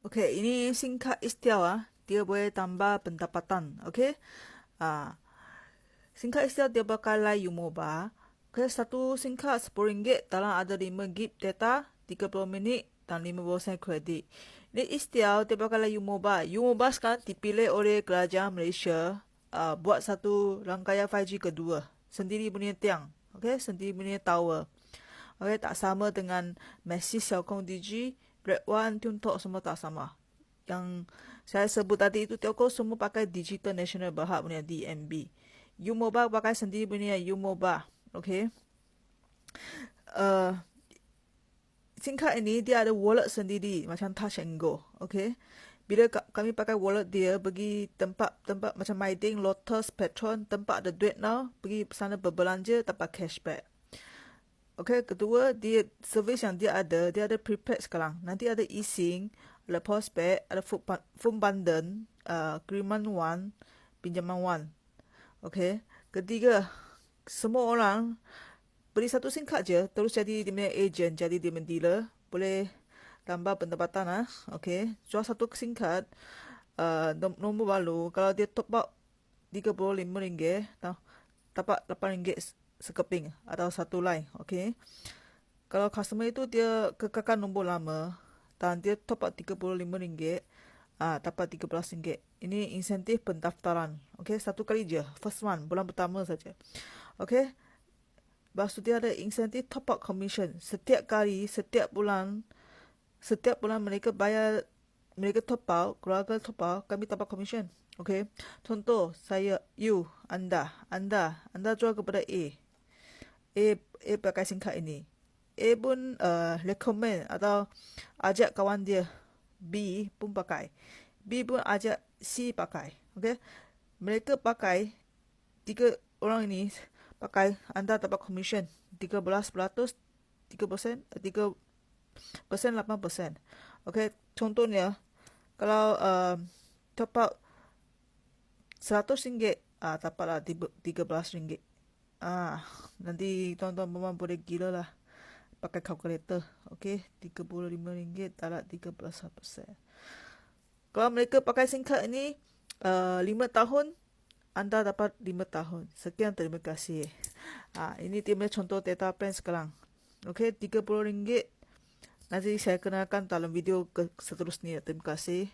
Okey, ini SIM card istiawa. Dia boleh tambah pendapatan. Okey. Ah, SIM card istiawa dia pakai line U-Mobile. Okey, satu SIM card RM10 dalam ada 5 GB data, 30 minit dan 50 sen kredit. Ini istiawa dia pakai line U-Mobile. U-Mobile sekarang dipilih oleh kerajaan Malaysia buat satu rangkaian 5G kedua. Sendiri punya tiang. Okey, sendiri punya tower. Okey, tak sama dengan Maxis, Celcom, Digi, Red One, Tuntok semua tak sama. Yang saya sebut tadi itu telco semua pakai Digital National Berhad punya DNB. U-Mobile pakai sendiri punya U-Mobile. Okey. Uh, SIM card ini dia ada wallet sendiri macam Touch and Go. Okey. Bila kami pakai wallet dia pergi tempat-tempat macam Maiding, Lotus, Petron, tempat ada duit now, pergi sana berbelanja dapat cashback. Okey, kedua dia servis yang dia ada prepaid sekarang. Nanti ada eSIM, ada postpaid, ada phone bundle, kiriman one, pinjaman one. Okey. Ketiga, semua orang beli satu SIM card je terus jadi dia punya agent, jadi dia punya dealer, boleh tambah pendapatan ah. Okey. Jual satu SIM card nombor baru kalau dia top up RM35 dapat RM8 sekeping atau satu line. Okey. Kalau customer itu dia kekalkan nombor lama dan dia top up RM35, dapat RM13. Ini insentif pendaftaran. Okey, satu kali je. First one, bulan pertama saja. Okey. Lepas tu dia ada insentif top up commission. Setiap kali, setiap bulan mereka bayar, mereka top up, keluarga top up, kami dapat commission. Okey. Contoh, anda jual kepada A. A pakai SIM card ini. A pun recommend atau ajak kawan dia B pun pakai. B pun ajak C pakai. Okay? Mereka pakai, tiga orang ini pakai, anda dapat commission 13%, 3%, 3%, 8%. Okay? Contohnya, kalau top up RM100, dapatlah RM13. Nanti tuan-tuan boleh gila lah pakai kalkulator. Okey, RM35 dalam 13%. Kalau mereka pakai SIM card ini 5 tahun, anda dapat 5 tahun. Sekian, terima kasih. Ini dia punya contoh data plan sekarang. Okey, RM30. Nanti saya kenalkan dalam video seterusnya. Terima kasih.